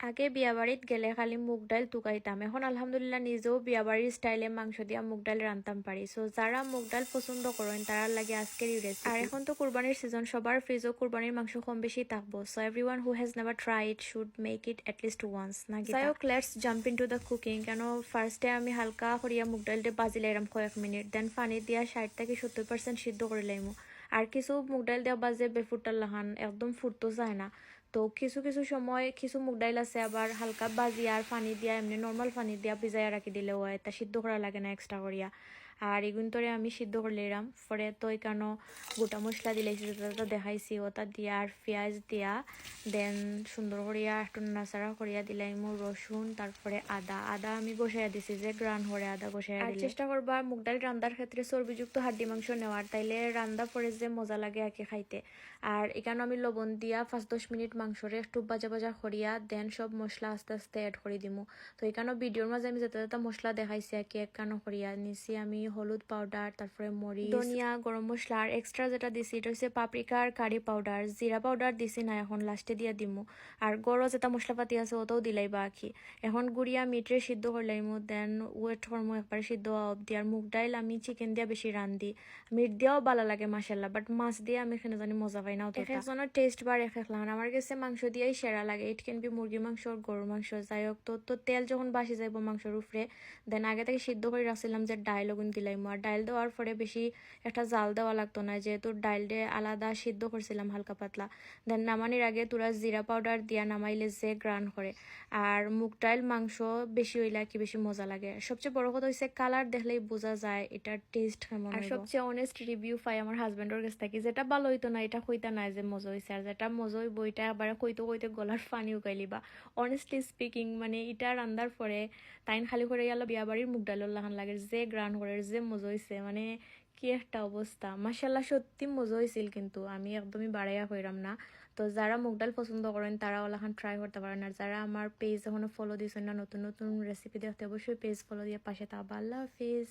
আগে বিয়াবাড়িত গেলে খালি মুগ ডাল টুকাইতাম, এখন আলহামদুলিল্লাহ নিজেও বিয়াবাড়ির স্টাইলে মাংস দিয়া মুগ ডাল রান্তাম পারি। সো যারা মুগ ডাল পছন্দ করেন তারা লাগে আজকের এই রেসিপি। আর এখন তো কুরবানির সিজন, সবার ফ্রিজও কুরবানির মাংস কম বেশি থাকবো। So everyone who has never tried should make it at least once. নাকি যাই হোক, let's jump into the cooking. কেন ফার্স্টে আমি হালকা করিয়া মুগ ডালটা বাজি লাইলাম কয়েক মিনিট, দেন পানি দিয়া 60 থেকে 70% সিদ্ধ করে লাইমু। আর কিছু মুগ ডাল দেওয়া বাজে বেফুটার লাহান একদম ফুটতো চায় না। তো কিছু কিছু সময় কিছু মুগ ডাইল আছে আবার হালকা বাজি আর পানি দিয়া এমনি নর্মাল পানি দিয়া ভিজাইয়া রাখি দিলে হয়, তা সিদ্ধ করা লাগে না এক্সট্রা করিয়া। আর এগুন তোরে আমি সিদ্ধ করে লিলাম পরে তো এখানো গোটা মশলা দিলাইছি যেটা দেখাইছি ওটা দিয়া আর পেঁয়াজ দিয়া দেন সুন্দর করিয়া একটু নাড়াচাড়া করিয়া দিলাইমু রসুন তারপরে আদা আদা আমি বসাইয়া দিছি যে গ্রান করে আদা বসাইয়া দিলে। চেষ্টা করবা মুগ ডাল রান্নার ক্ষেত্রে চর্বিযুক্ত হাড্ডি মাংস নেওয়ার, তাইলে রান্না পরে যে মজা লাগে আগে খাইতে। আর এখানে আমি লবণ দিয়া 5-10 মিনিট মাংসরে একটু বাজা বাজা করিয়া দেন সব মশলা আস্তে আস্তে অ্যাড করে দিমু। তো এখানে ভিডিওর মাঝে আমি যেটা যেটা মশলা দেখাইছি আর কি একানো করিয়া নিছি আমি হলুদ পাউডার, তারপরে মরিচ, ধনিয়া, গরম মশলা। আর এক্সট্রা যেটা দিছি এটা হচ্ছে পাপরিকা আর কারি পাউডার, জিরা পাউডার দিছি না, এখন লাস্টে দিয়া দিমু। আর গরম যেটা মশলাপাতি আছে ওটাও দিলাই বা আখি। এখন গুড়িয়া মিটরে সিদ্ধ করলাইমু, দেন ওয়েট করমু একবারে সিদ্ধ হওয়া অব্দি। আর মুগ ডাইল আমি চিকেন দিয়া বেশি রান্ধি, মিট দিয়াও ভালো লাগে মাশাল্লাহ, বাট মাছ দিয়ে আমি এখানে জানি মজা পাই না। এক একজনের টেস্ট বার এক এক লাগান, আমার কাছে মাংস দিয়েই সেরা লাগে। ইট ক্যান বি মুরগির মাংস গরুর মাংস যাই হোক। তো তেল যখন বাসি যাইব মাংসের উপরে দেন আগে থেকে সিদ্ধ করে রাখছিলাম যে ডাইল ওগুন দিলাইমু। আর ডাইল দেওয়ার পরে বেশি একটা জাল দেওয়া লাগতো না, যেহেতু ডাইল দিয়ে আলাদা সিদ্ধ করছিলাম হালকা পাতলা। দেন নামানির আগে তোরা জিরা পাউডার দিয়া নামাইলে যে গ্রান করে। আর মুগ ডাইল মাংস বেশি হইলে কি বেশি মজা লাগে। সবচেয়ে বড় কথা হচ্ছে কালার দেখলেই বোঝা যায় এটার টেস্ট কেমন। আর সবচেয়ে অনেস্ট রিভিউ পাই আমার হাজবেন্ডের কাছ থেকে, যেটা ভালো হইতো না এটা কইতা নাই যে মজা হয়েছে, আর যেটা মজা হইব এটা আবার কইতে কইতে গলার পানি উকাইলিবা। অনেস্টলি স্পিকিং মানে এটা রান্দার পরে তাইন খালি করে গেল বিয়া বাড়ির মুগ ডালের লাহান লাগে, যে গ্রান করে যে মজা হয়েছে মানে কি একটা অবস্থা। মাশাল্লাহ সত্যি মজা হয়েছিল, কিন্তু আমি একদমই বাড়াইয়া হইরাম না। তো যারা মুগ ডাল পছন্দ করেন তারা ওলাখান ট্রাই করতে পারেন। আর যারা আমার পেজ এখনো ফলো দিয়েছেন না, নতুন নতুন রেসিপি দেখতে অবশ্যই পেজ ফলো দিয়ে পাশে থাকবা। আল্লাহ হাফিজ।